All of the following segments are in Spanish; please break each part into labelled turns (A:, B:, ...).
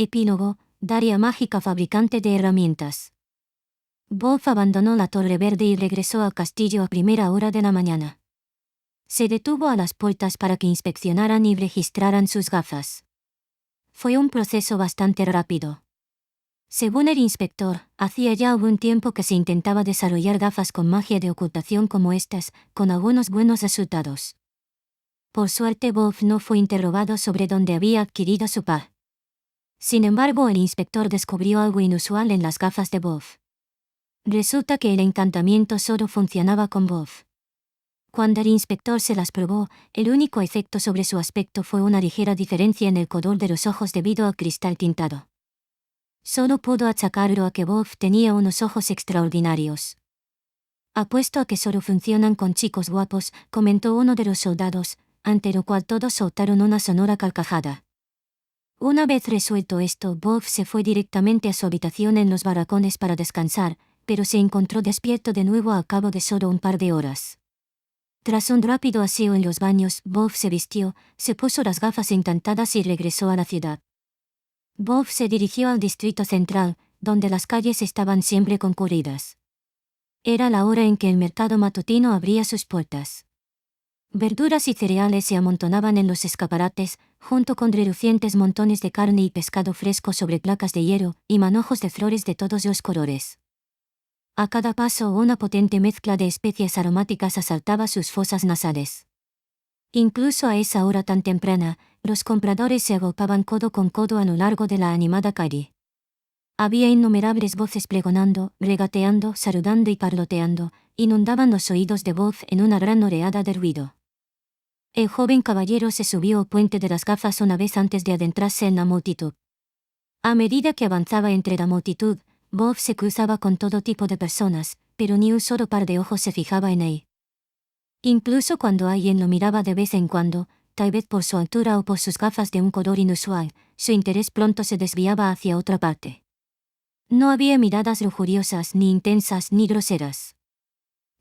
A: Epílogo, Daria mágica fabricante de herramientas. Bob abandonó la Torre Verde y regresó al castillo a primera hora de la mañana. Se detuvo a las puertas para que inspeccionaran y registraran sus gafas. Fue un proceso bastante rápido. Según el inspector, hacía ya algún tiempo que se intentaba desarrollar gafas con magia de ocultación como estas, con algunos buenos resultados. Por suerte Bob no fue interrogado sobre dónde había adquirido su par. Sin embargo, el inspector descubrió algo inusual en las gafas de Bob. Resulta que el encantamiento solo funcionaba con Bob. Cuando el inspector se las probó, el único efecto sobre su aspecto fue una ligera diferencia en el color de los ojos debido al cristal tintado. Solo pudo achacarlo a que Bob tenía unos ojos extraordinarios. Apuesto a que solo funcionan con chicos guapos, comentó uno de los soldados, ante lo cual todos soltaron una sonora carcajada. Una vez resuelto esto, Bob se fue directamente a su habitación en los barracones para descansar, pero se encontró despierto de nuevo al cabo de solo un par de horas. Tras un rápido aseo en los baños, Bob se vistió, se puso las gafas encantadas y regresó a la ciudad. Bob se dirigió al distrito central, donde las calles estaban siempre concurridas. Era la hora en que el mercado matutino abría sus puertas. Verduras y cereales se amontonaban en los escaparates, junto con relucientes montones de carne y pescado fresco sobre placas de hierro, y manojos de flores de todos los colores. A cada paso una potente mezcla de especias aromáticas asaltaba sus fosas nasales. Incluso a esa hora tan temprana, los compradores se agolpaban codo con codo a lo largo de la animada calle. Había innumerables voces pregonando, regateando, saludando y parloteando, inundaban los oídos de Bob en una gran oreada de ruido. El joven caballero se subió al puente de las gafas una vez antes de adentrarse en la multitud. A medida que avanzaba entre la multitud, Bob se cruzaba con todo tipo de personas, pero ni un solo par de ojos se fijaba en él. Incluso cuando alguien lo miraba de vez en cuando, tal vez por su altura o por sus gafas de un color inusual, su interés pronto se desviaba hacia otra parte. No había miradas lujuriosas, ni intensas, ni groseras.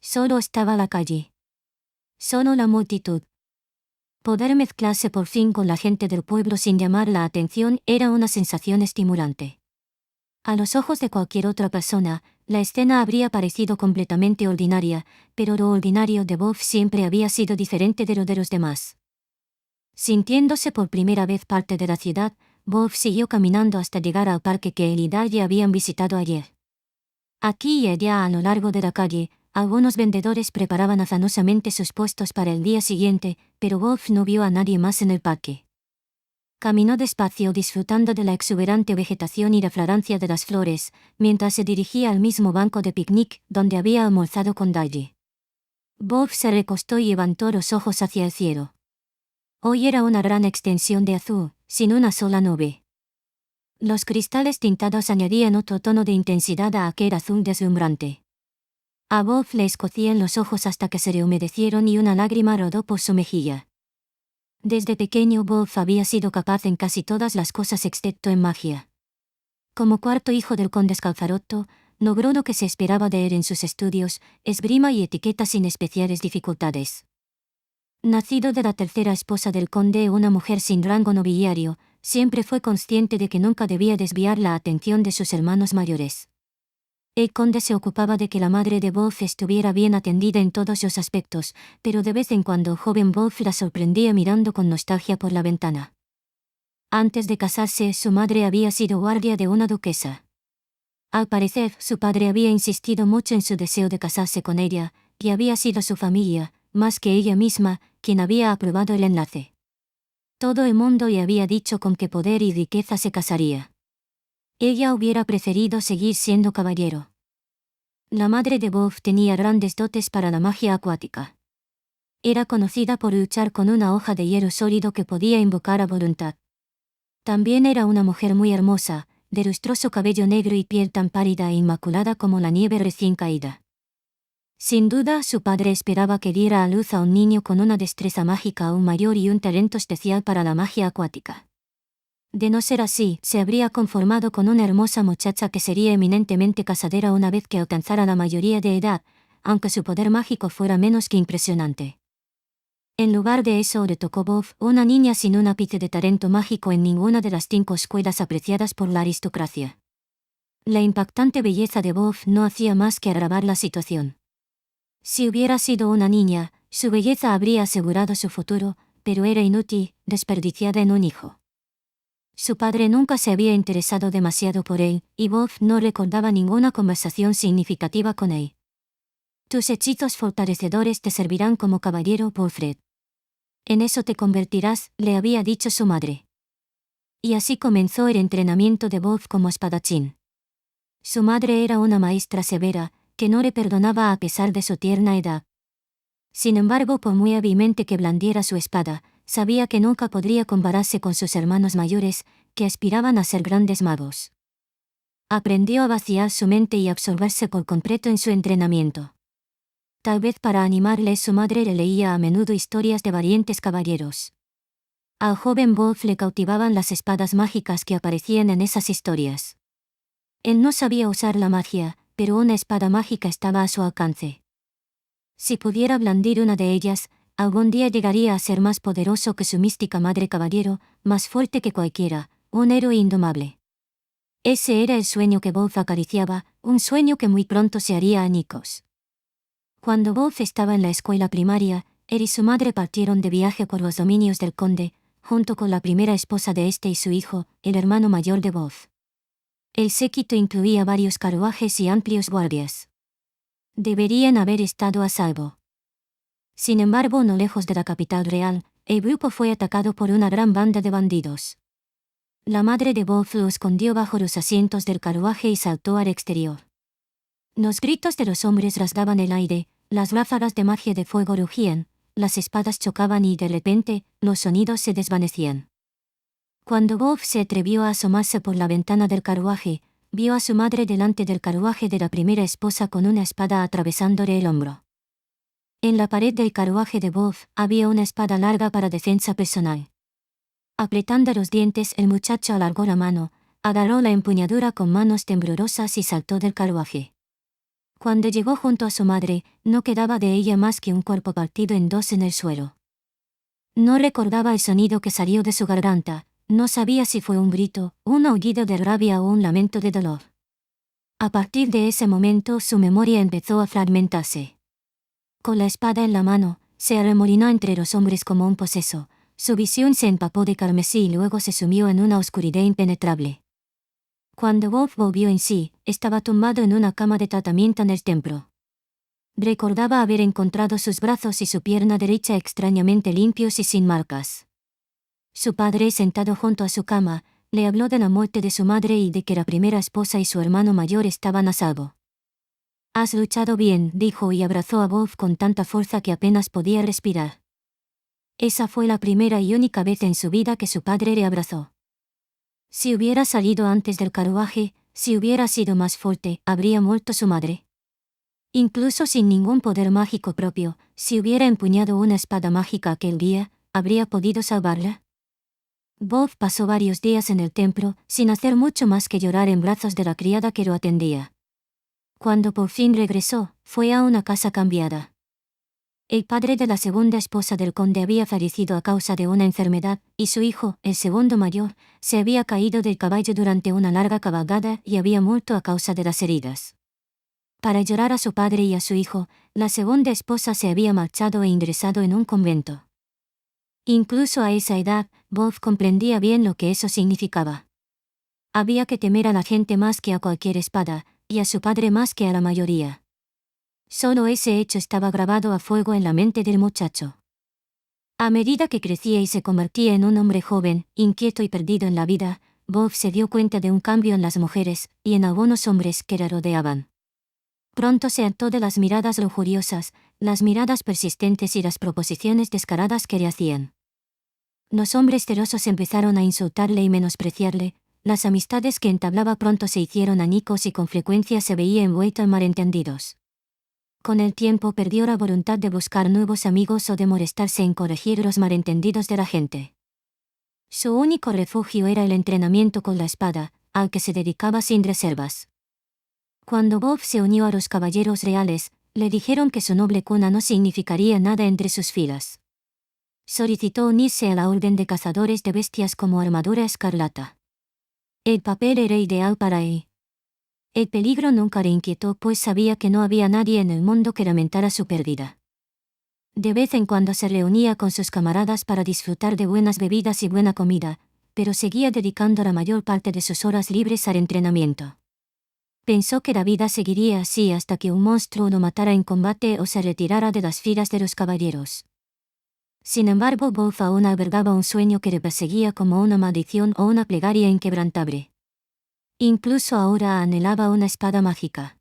A: Solo estaba la calle. Solo la multitud. Poder mezclarse por fin con la gente del pueblo sin llamar la atención era una sensación estimulante. A los ojos de cualquier otra persona, la escena habría parecido completamente ordinaria, pero lo ordinario de Bob siempre había sido diferente de lo de los demás. Sintiéndose por primera vez parte de la ciudad, Bob siguió caminando hasta llegar al parque que él y Daria habían visitado ayer. Aquí y allá a lo largo de la calle, algunos vendedores preparaban afanosamente sus puestos para el día siguiente, pero Bob no vio a nadie más en el parque. Caminó despacio disfrutando de la exuberante vegetación y la fragancia de las flores, mientras se dirigía al mismo banco de picnic donde había almorzado con Daria. Bob se recostó y levantó los ojos hacia el cielo. Hoy era una gran extensión de azul, sin una sola nube. Los cristales tintados añadían otro tono de intensidad a aquel azul deslumbrante. A Bob le escocían los ojos hasta que se le humedecieron y una lágrima rodó por su mejilla. Desde pequeño Bob había sido capaz en casi todas las cosas excepto en magia. Como cuarto hijo del conde Scalfarotto, logró lo que se esperaba de él en sus estudios, esgrima y etiqueta sin especiales dificultades. Nacido de la tercera esposa del conde, una mujer sin rango nobiliario, siempre fue consciente de que nunca debía desviar la atención de sus hermanos mayores. El conde se ocupaba de que la madre de Bob estuviera bien atendida en todos los aspectos, pero de vez en cuando el joven Bob la sorprendía mirando con nostalgia por la ventana. Antes de casarse, su madre había sido guardia de una duquesa. Al parecer, su padre había insistido mucho en su deseo de casarse con ella, y había sido su familia, más que ella misma, quien había aprobado el enlace. Todo el mundo le había dicho con qué poder y riqueza se casaría. Ella hubiera preferido seguir siendo caballero. La madre de Bob tenía grandes dotes para la magia acuática. Era conocida por luchar con una hoja de hierro sólido que podía invocar a voluntad. También era una mujer muy hermosa, de lustroso cabello negro y piel tan pálida e inmaculada como la nieve recién caída. Sin duda, su padre esperaba que diera a luz a un niño con una destreza mágica aún mayor y un talento especial para la magia acuática. De no ser así, se habría conformado con una hermosa muchacha que sería eminentemente casadera una vez que alcanzara la mayoría de edad, aunque su poder mágico fuera menos que impresionante. En lugar de eso le tocó Bob, una niña sin un ápice de talento mágico en ninguna de las 5 escuelas apreciadas por la aristocracia. La impactante belleza de Bob no hacía más que agravar la situación. Si hubiera sido una niña, su belleza habría asegurado su futuro, pero era inútil, desperdiciada en un hijo. Su padre nunca se había interesado demasiado por él, y Bob no recordaba ninguna conversación significativa con él. Tus hechizos fortalecedores te servirán como caballero, Wilfred. En eso te convertirás, le había dicho su madre. Y así comenzó el entrenamiento de Bob como espadachín. Su madre era una maestra severa, que no le perdonaba a pesar de su tierna edad. Sin embargo, por muy hábilmente que blandiera su espada, sabía que nunca podría compararse con sus hermanos mayores, que aspiraban a ser grandes magos. Aprendió a vaciar su mente y absorberse por completo en su entrenamiento. Tal vez para animarle, su madre le leía a menudo historias de valientes caballeros. Al joven Bob le cautivaban las espadas mágicas que aparecían en esas historias. Él no sabía usar la magia, pero una espada mágica estaba a su alcance. Si pudiera blandir una de ellas, algún día llegaría a ser más poderoso que su mística madre caballero, más fuerte que cualquiera, un héroe indomable. Ese era el sueño que Bob acariciaba, un sueño que muy pronto se haría añicos. Cuando Bob estaba en la escuela primaria, él y su madre partieron de viaje por los dominios del conde, junto con la primera esposa de este y su hijo, el hermano mayor de Bob. El séquito incluía varios carruajes y amplios guardias. Deberían haber estado a salvo. Sin embargo, no lejos de la capital real, el grupo fue atacado por una gran banda de bandidos. La madre de Bob lo escondió bajo los asientos del carruaje y saltó al exterior. Los gritos de los hombres rasgaban el aire, las ráfagas de magia de fuego rugían, las espadas chocaban y de repente, los sonidos se desvanecían. Cuando Bob se atrevió a asomarse por la ventana del carruaje, vio a su madre delante del carruaje de la primera esposa con una espada atravesándole el hombro. En la pared del carruaje de Bob había una espada larga para defensa personal. Apretando los dientes, el muchacho alargó la mano, agarró la empuñadura con manos temblorosas y saltó del carruaje. Cuando llegó junto a su madre, no quedaba de ella más que un cuerpo partido en dos en el suelo. No recordaba el sonido que salió de su garganta, no sabía si fue un grito, un aullido de rabia o un lamento de dolor. A partir de ese momento su memoria empezó a fragmentarse. Con la espada en la mano, se arremolinó entre los hombres como un poseso, su visión se empapó de carmesí y luego se sumió en una oscuridad impenetrable. Cuando Bob volvió en sí, estaba tumbado en una cama de tratamiento en el templo. Recordaba haber encontrado sus brazos y su pierna derecha extrañamente limpios y sin marcas. Su padre, sentado junto a su cama, le habló de la muerte de su madre y de que la primera esposa y su hermano mayor estaban a salvo. «Has luchado bien», dijo y abrazó a Bob con tanta fuerza que apenas podía respirar. Esa fue la primera y única vez en su vida que su padre le abrazó. Si hubiera salido antes del carruaje, si hubiera sido más fuerte, habría muerto su madre. Incluso sin ningún poder mágico propio, si hubiera empuñado una espada mágica aquel día, ¿habría podido salvarla? Bob pasó varios días en el templo, sin hacer mucho más que llorar en brazos de la criada que lo atendía. Cuando por fin regresó, fue a una casa cambiada. El padre de la segunda esposa del conde había fallecido a causa de una enfermedad, y su hijo, el segundo mayor, se había caído del caballo durante una larga cabalgada y había muerto a causa de las heridas. Para llorar a su padre y a su hijo, la segunda esposa se había marchado e ingresado en un convento. Incluso a esa edad, Bob comprendía bien lo que eso significaba. Había que temer a la gente más que a cualquier espada, y a su padre más que a la mayoría. Solo ese hecho estaba grabado a fuego en la mente del muchacho. A medida que crecía y se convertía en un hombre joven, inquieto y perdido en la vida, Bob se dio cuenta de un cambio en las mujeres, y en algunos hombres que la rodeaban. Pronto se hartó de las miradas lujuriosas, las miradas persistentes y las proposiciones descaradas que le hacían. Los hombres celosos empezaron a insultarle y menospreciarle, las amistades que entablaba pronto se hicieron añicos y con frecuencia se veía envuelto en malentendidos. Con el tiempo perdió la voluntad de buscar nuevos amigos o de molestarse en corregir los malentendidos de la gente. Su único refugio era el entrenamiento con la espada, al que se dedicaba sin reservas. Cuando Bob se unió a los caballeros reales, le dijeron que su noble cuna no significaría nada entre sus filas. solicitó unirse a la Orden de Cazadores de Bestias como armadura escarlata. El papel era ideal para él. El peligro nunca le inquietó, pues sabía que no había nadie en el mundo que lamentara su pérdida. De vez en cuando se reunía con sus camaradas para disfrutar de buenas bebidas y buena comida, pero seguía dedicando la mayor parte de sus horas libres al entrenamiento. Pensó que la vida seguiría así hasta que un monstruo lo matara en combate o se retirara de las filas de los caballeros. Sin embargo, Wolf aún albergaba un sueño que le perseguía como una maldición o una plegaria inquebrantable. Incluso ahora anhelaba una espada mágica.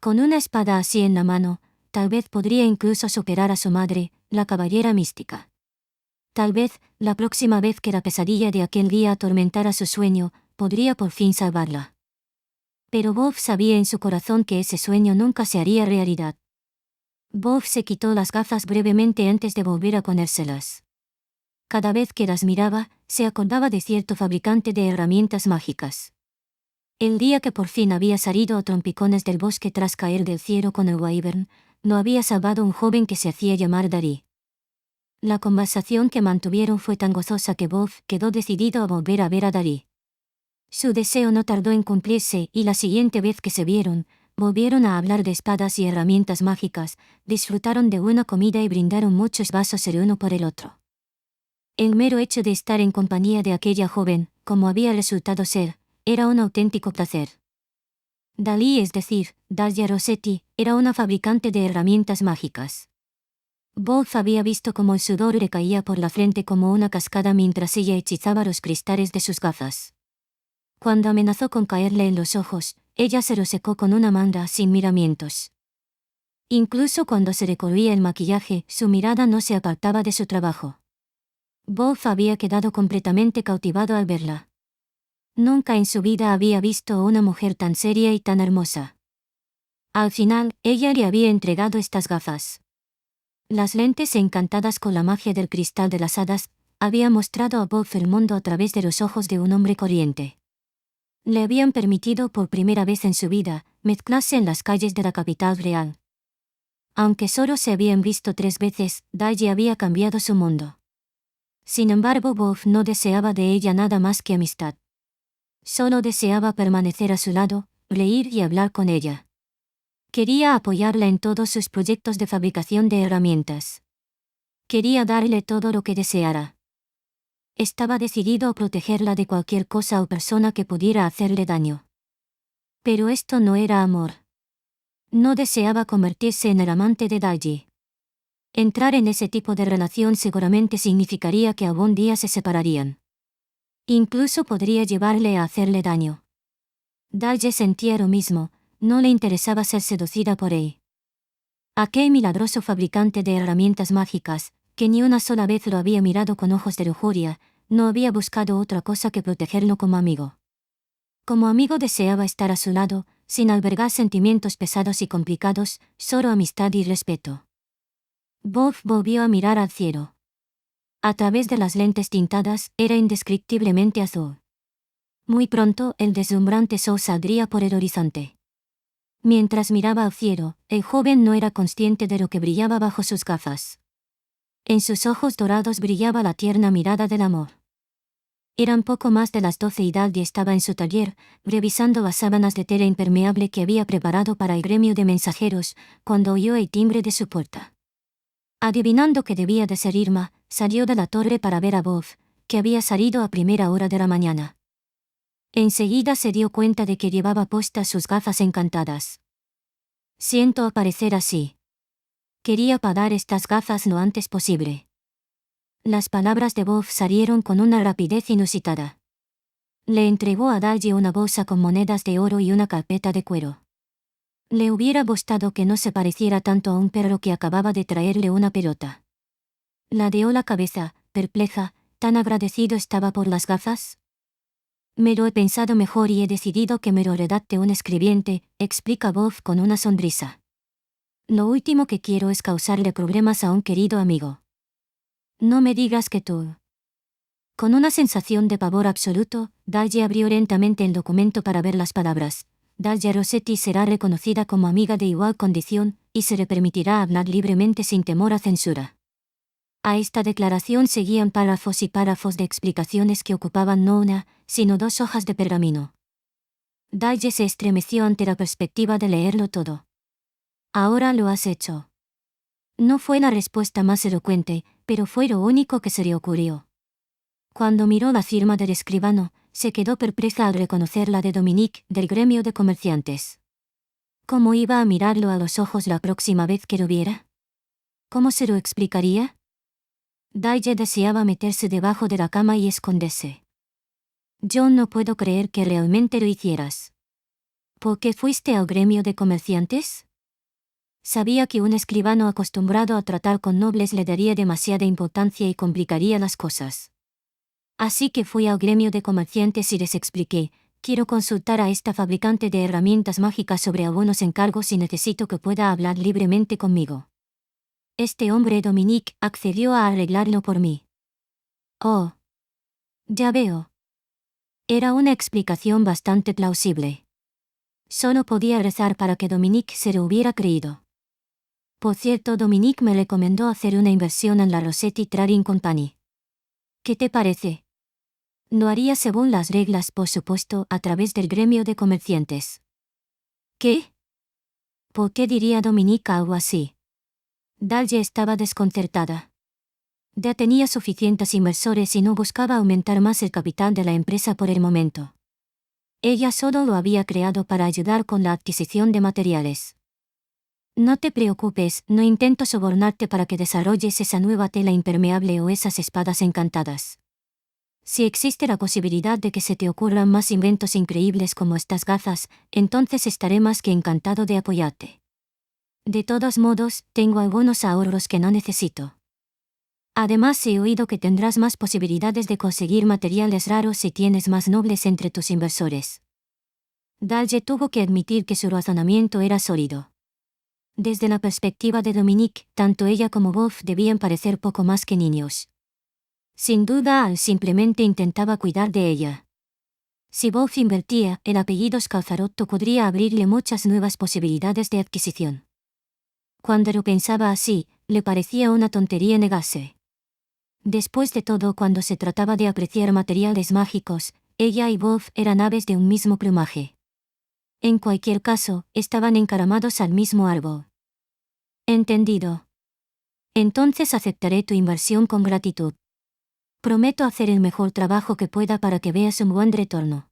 A: Con una espada así en la mano, tal vez podría incluso superar a su madre, la caballera mística. Tal vez, la próxima vez que la pesadilla de aquel día atormentara su sueño, podría por fin salvarla. Pero Wolf sabía en su corazón que ese sueño nunca se haría realidad. Wolf se quitó las gafas brevemente antes de volver a ponérselas. Cada vez que las miraba, se acordaba de cierto fabricante de herramientas mágicas. El día que por fin había salido a trompicones del bosque tras caer del cielo con el Wyvern, lo había salvado un joven que se hacía llamar Darí. La conversación que mantuvieron fue tan gozosa que Wolf quedó decidido a volver a ver a Darí. Su deseo no tardó en cumplirse y la siguiente vez que se vieron, volvieron a hablar de espadas y herramientas mágicas, disfrutaron de buena comida y brindaron muchos vasos el uno por el otro. El mero hecho de estar en compañía de aquella joven, como había resultado ser, era un auténtico placer. Dalí, es decir, Dalia Rossetti, era una fabricante de herramientas mágicas. Wolf había visto cómo el sudor le caía por la frente como una cascada mientras ella hechizaba los cristales de sus gafas. Cuando amenazó con caerle en los ojos, ella se los secó con una manga sin miramientos. Incluso cuando se le corría el maquillaje, su mirada no se apartaba de su trabajo. Wolf había quedado completamente cautivado al verla. Nunca en su vida había visto a una mujer tan seria y tan hermosa. Al final, ella le había entregado estas gafas. Las lentes encantadas con la magia del cristal de las hadas, había mostrado a Wolf el mundo a través de los ojos de un hombre corriente. Le habían permitido por primera vez en su vida mezclarse en las calles de la capital real. Aunque solo se habían visto 3 veces, Daisy había cambiado su mundo. Sin embargo, Wolf no deseaba de ella nada más que amistad. Solo deseaba permanecer a su lado, reír y hablar con ella. Quería apoyarla en todos sus proyectos de fabricación de herramientas. Quería darle todo lo que deseara. Estaba decidido a protegerla de cualquier cosa o persona que pudiera hacerle daño. Pero esto no era amor. No deseaba convertirse en el amante de Daiji. Entrar en ese tipo de relación seguramente significaría que algún día se separarían. Incluso podría llevarle a hacerle daño. Daiji sentía lo mismo, no le interesaba ser seducida por él. Aquel milagroso fabricante de herramientas mágicas, que ni una sola vez lo había mirado con ojos de lujuria, no había buscado otra cosa que protegerlo como amigo. Como amigo deseaba estar a su lado, sin albergar sentimientos pesados y complicados, solo amistad y respeto. Wolf volvió a mirar al cielo. A través de las lentes tintadas, era indescriptiblemente azul. Muy pronto, el deslumbrante sol saldría por el horizonte. Mientras miraba al cielo, el joven no era consciente de lo que brillaba bajo sus gafas. En sus ojos dorados brillaba la tierna mirada del amor. Eran poco más de las 12 y Daisy estaba en su taller, revisando las sábanas de tela impermeable que había preparado para el gremio de mensajeros, cuando oyó el timbre de su puerta. Adivinando que debía de ser Irma, salió de la torre para ver a Wolf, que había salido a primera hora de la mañana. Enseguida se dio cuenta de que llevaba puestas sus gafas encantadas. Siento aparecer así. Quería pagar estas gafas lo antes posible. Las palabras de Wolf salieron con una rapidez inusitada. Le entregó a Daisy una bolsa con monedas de oro y una carpeta de cuero. Le hubiera gustado que no se pareciera tanto a un perro que acababa de traerle una pelota. Ladeó la cabeza, perpleja, ¿tan agradecido estaba por las gafas? Me lo he pensado mejor y he decidido que me lo redacte un escribiente, explica Wolf con una sonrisa. Lo último que quiero es causarle problemas a un querido amigo. No me digas que tú. Con una sensación de pavor absoluto, Daisy abrió lentamente el documento para ver las palabras. Dalia Rossetti será reconocida como amiga de igual condición, y se le permitirá hablar libremente sin temor a censura. A esta declaración seguían párrafos y párrafos de explicaciones que ocupaban no una, sino 2 hojas de pergamino. Daye se estremeció ante la perspectiva de leerlo todo. Ahora lo has hecho. No fue la respuesta más elocuente, pero fue lo único que se le ocurrió. Cuando miró la firma del escribano, se quedó perpleja al reconocer la de Dominique, del gremio de comerciantes. ¿Cómo iba a mirarlo a los ojos la próxima vez que lo viera? ¿Cómo se lo explicaría? Daye deseaba meterse debajo de la cama y esconderse. Yo no puedo creer que realmente lo hicieras. ¿Por qué fuiste al gremio de comerciantes? Sabía que un escribano acostumbrado a tratar con nobles le daría demasiada importancia y complicaría las cosas. Así que fui al gremio de comerciantes y les expliqué: quiero consultar a esta fabricante de herramientas mágicas sobre algunos encargos y necesito que pueda hablar libremente conmigo. Este hombre Dominique accedió a arreglarlo por mí. Oh. Ya veo. Era una explicación bastante plausible. Solo podía rezar para que Dominique se lo hubiera creído. Por cierto, Dominique me recomendó hacer una inversión en la Rossetti Trading Company. ¿Qué te parece? Lo haría según las reglas, por supuesto, a través del gremio de comerciantes. ¿Qué? ¿Por qué diría Dominique algo así? Daye estaba desconcertada. Ya tenía suficientes inversores y no buscaba aumentar más el capital de la empresa por el momento. Ella solo lo había creado para ayudar con la adquisición de materiales. No te preocupes, no intento sobornarte para que desarrolles esa nueva tela impermeable o esas espadas encantadas. Si existe la posibilidad de que se te ocurran más inventos increíbles como estas gafas, entonces estaré más que encantado de apoyarte. De todos modos, tengo algunos ahorros que no necesito. Además, he oído que tendrás más posibilidades de conseguir materiales raros si tienes más nobles entre tus inversores. Daye tuvo que admitir que su razonamiento era sólido. Desde la perspectiva de Dominique, tanto ella como Bob debían parecer poco más que niños. Sin duda, Al simplemente intentaba cuidar de ella. Si Bob invertía, el apellido Scalfarotto podría abrirle muchas nuevas posibilidades de adquisición. Cuando lo pensaba así, le parecía una tontería negarse. Después de todo, cuando se trataba de apreciar materiales mágicos, ella y Bob eran aves de un mismo plumaje. En cualquier caso, estaban encaramados al mismo árbol. Entendido. Entonces aceptaré tu inversión con gratitud. Prometo hacer el mejor trabajo que pueda para que veas un buen retorno.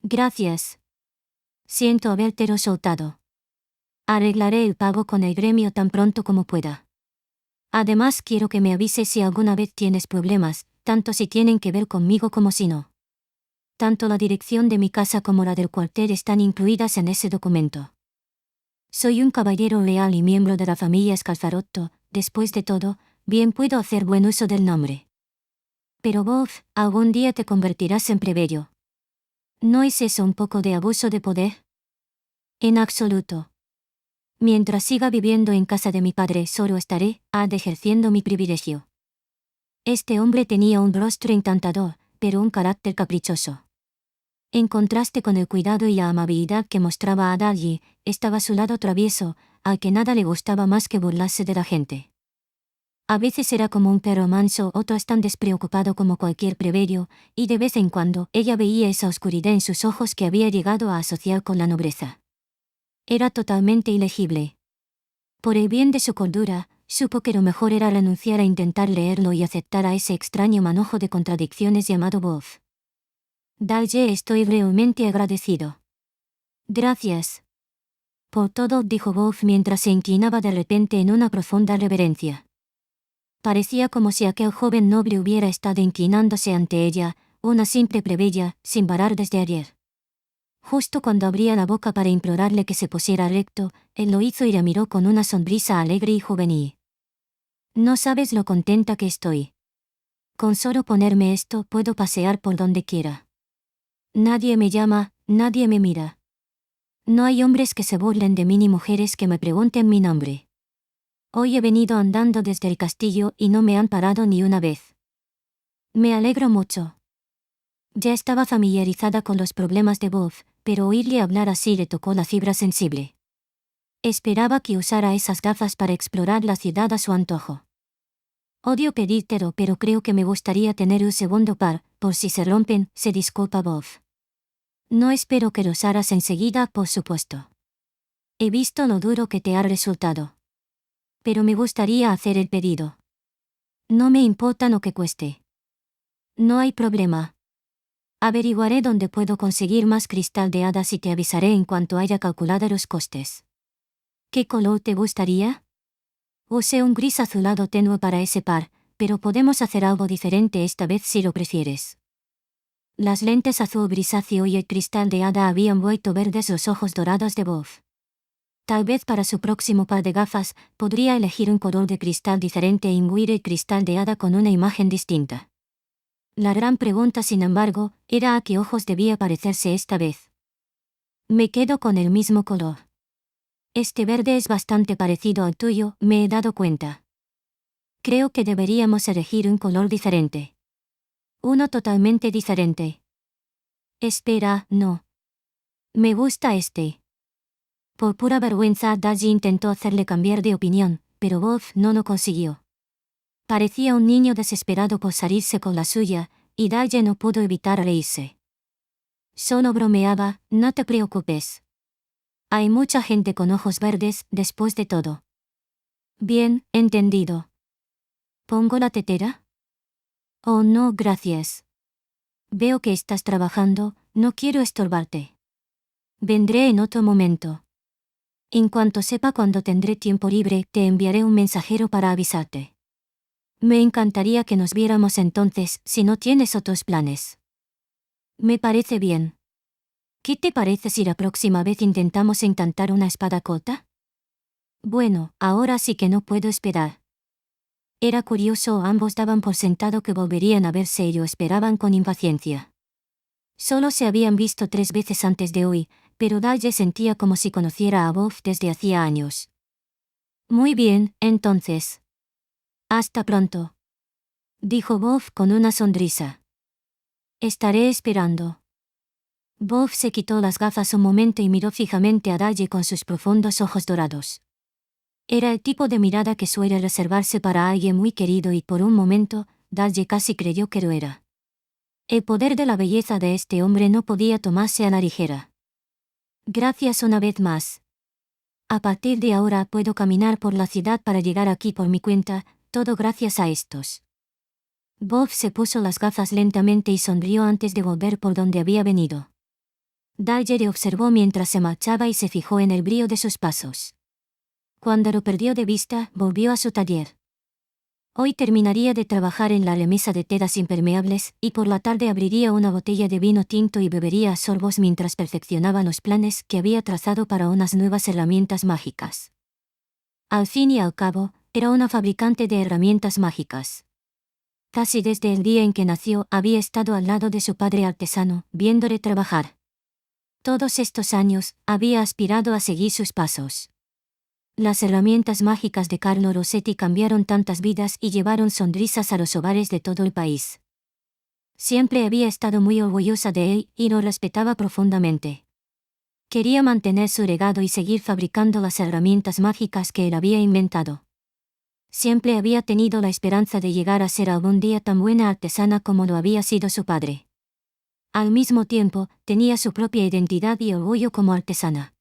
A: Gracias. Siento habértelo soltado. Arreglaré el pago con el gremio tan pronto como pueda. Además, quiero que me avises si alguna vez tienes problemas, tanto si tienen que ver conmigo como si no. Tanto la dirección de mi casa como la del cuartel están incluidas en ese documento. Soy un caballero leal y miembro de la familia Scalfarotto. Después de todo, bien puedo hacer buen uso del nombre. Pero Bob, algún día te convertirás en plebeyo. ¿No es eso un poco de abuso de poder? En absoluto. Mientras siga viviendo en casa de mi padre, solo estaré ejerciendo mi privilegio. Este hombre tenía un rostro encantador, pero un carácter caprichoso. En contraste con el cuidado y la amabilidad que mostraba a Daye, estaba su lado travieso, al que nada le gustaba más que burlarse de la gente. A veces era como un perro manso, otras tan despreocupado como cualquier plebeyo, y de vez en cuando ella veía esa oscuridad en sus ojos que había llegado a asociar con la nobleza. Era totalmente ilegible. Por el bien de su cordura, supo que lo mejor era renunciar a intentar leerlo y aceptar a ese extraño manojo de contradicciones llamado Bob. Daye, estoy realmente agradecido. Gracias. Por todo, dijo Bob mientras se inclinaba de repente en una profunda reverencia. Parecía como si aquel joven noble hubiera estado inclinándose ante ella, una simple plebeya, sin parar desde ayer. Justo cuando abría la boca para implorarle que se pusiera recto, él lo hizo y la miró con una sonrisa alegre y juvenil. No sabes lo contenta que estoy. Con solo ponerme esto puedo pasear por donde quiera. Nadie me llama, nadie me mira. No hay hombres que se burlen de mí ni mujeres que me pregunten mi nombre. Hoy he venido andando desde el castillo y no me han parado ni una vez. Me alegro mucho. Ya estaba familiarizada con los problemas de Bob, pero oírle hablar así le tocó la fibra sensible. Esperaba que usara esas gafas para explorar la ciudad a su antojo. Odio pedírtelo, pero creo que me gustaría tener un segundo par, por si se rompen, se disculpa Bob. No espero que los harás enseguida, por supuesto. He visto lo duro que te ha resultado. Pero me gustaría hacer el pedido. No me importa lo que cueste. No hay problema. Averiguaré dónde puedo conseguir más cristal de hadas y te avisaré en cuanto haya calculado los costes. ¿Qué color te gustaría? Usé un gris azulado tenue para ese par, pero podemos hacer algo diferente esta vez si lo prefieres. Las lentes azul grisáceo y el cristal de hada habían vuelto verdes los ojos dorados de Bob. Tal vez para su próximo par de gafas, podría elegir un color de cristal diferente e imbuir el cristal de hada con una imagen distinta. La gran pregunta, sin embargo, era a qué ojos debía parecerse esta vez. Me quedo con el mismo color. Este verde es bastante parecido al tuyo, me he dado cuenta. Creo que deberíamos elegir un color diferente. Uno totalmente diferente. Espera, no. Me gusta este. Por pura vergüenza, Daji intentó hacerle cambiar de opinión, pero Bob no lo consiguió. Parecía un niño desesperado por salirse con la suya, y Daji no pudo evitar reírse. Solo bromeaba, no te preocupes. Hay mucha gente con ojos verdes, después de todo. Bien, entendido. ¿Pongo la tetera? Oh no, gracias. Veo que estás trabajando, no quiero estorbarte. Vendré en otro momento. En cuanto sepa cuándo tendré tiempo libre, te enviaré un mensajero para avisarte. Me encantaría que nos viéramos entonces, si no tienes otros planes. Me parece bien. ¿Qué te parece si la próxima vez intentamos encantar una espada corta? Bueno, ahora sí que no puedo esperar. Era curioso, ambos daban por sentado que volverían a verse y lo esperaban con impaciencia. Solo se habían visto 3 veces antes de hoy, pero Daye sentía como si conociera a Bob desde hacía años. Muy bien, entonces. Hasta pronto. Dijo Bob con una sonrisa. Estaré esperando. Bob se quitó las gafas un momento y miró fijamente a Daye con sus profundos ojos dorados. Era el tipo de mirada que suele reservarse para alguien muy querido y por un momento, Daye casi creyó que lo era. El poder de la belleza de este hombre no podía tomarse a la ligera. Gracias una vez más. A partir de ahora puedo caminar por la ciudad para llegar aquí por mi cuenta, todo gracias a estos. Bob se puso las gafas lentamente y sonrió antes de volver por donde había venido. Daye le observó mientras se marchaba y se fijó en el brillo de sus pasos. Cuando lo perdió de vista, volvió a su taller. Hoy terminaría de trabajar en la remesa de telas impermeables, y por la tarde abriría una botella de vino tinto y bebería a sorbos mientras perfeccionaba los planes que había trazado para unas nuevas herramientas mágicas. Al fin y al cabo, era una fabricante de herramientas mágicas. Casi desde el día en que nació, había estado al lado de su padre artesano, viéndole trabajar. Todos estos años, había aspirado a seguir sus pasos. Las herramientas mágicas de Carlo Rossetti cambiaron tantas vidas y llevaron sonrisas a los hogares de todo el país. Siempre había estado muy orgullosa de él y lo respetaba profundamente. Quería mantener su legado y seguir fabricando las herramientas mágicas que él había inventado. Siempre había tenido la esperanza de llegar a ser algún día tan buena artesana como lo había sido su padre. Al mismo tiempo, tenía su propia identidad y orgullo como artesana.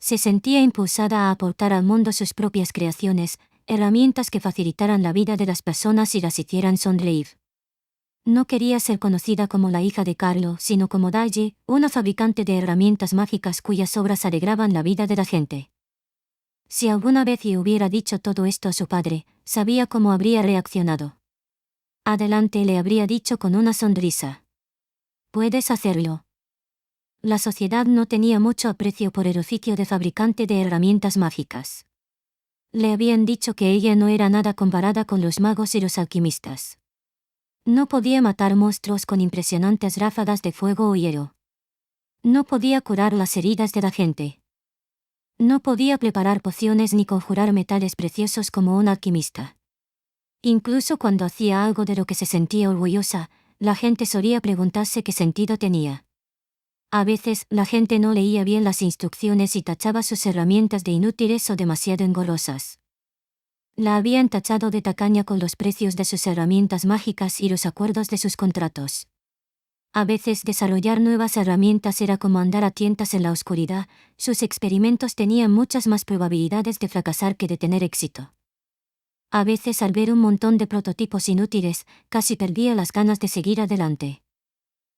A: Se sentía impulsada a aportar al mundo sus propias creaciones, herramientas que facilitaran la vida de las personas y las hicieran sonreír. No quería ser conocida como la hija de Carlo, sino como Daye, una fabricante de herramientas mágicas cuyas obras alegraban la vida de la gente. Si alguna vez le hubiera dicho todo esto a su padre, sabía cómo habría reaccionado. Adelante, le habría dicho con una sonrisa. Puedes hacerlo. La sociedad no tenía mucho aprecio por el oficio de fabricante de herramientas mágicas. Le habían dicho que ella no era nada comparada con los magos y los alquimistas. No podía matar monstruos con impresionantes ráfagas de fuego o hielo. No podía curar las heridas de la gente. No podía preparar pociones ni conjurar metales preciosos como un alquimista. Incluso cuando hacía algo de lo que se sentía orgullosa, la gente solía preguntarse qué sentido tenía. A veces, la gente no leía bien las instrucciones y tachaba sus herramientas de inútiles o demasiado engorrosas. La habían tachado de tacaña con los precios de sus herramientas mágicas y los acuerdos de sus contratos. A veces desarrollar nuevas herramientas era como andar a tientas en la oscuridad, sus experimentos tenían muchas más probabilidades de fracasar que de tener éxito. A veces al ver un montón de prototipos inútiles, casi perdía las ganas de seguir adelante.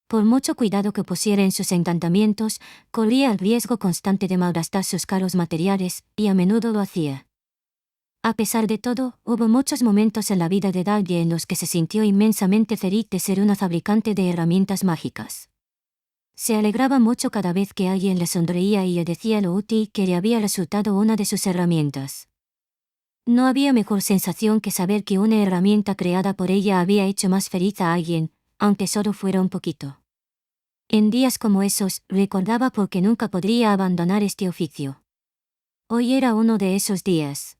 A: Por mucho cuidado que pusiera en sus encantamientos, corría el riesgo constante de malgastar sus caros materiales, y a menudo lo hacía. A pesar de todo, hubo muchos momentos en la vida de Dalgie en los que se sintió inmensamente feliz de ser una fabricante de herramientas mágicas. Se alegraba mucho cada vez que alguien le sonreía y le decía lo útil que le había resultado una de sus herramientas. No había mejor sensación que saber que una herramienta creada por ella había hecho más feliz a alguien, aunque solo fuera un poquito. En días como esos, recordaba por qué nunca podría abandonar este oficio. Hoy era uno de esos días.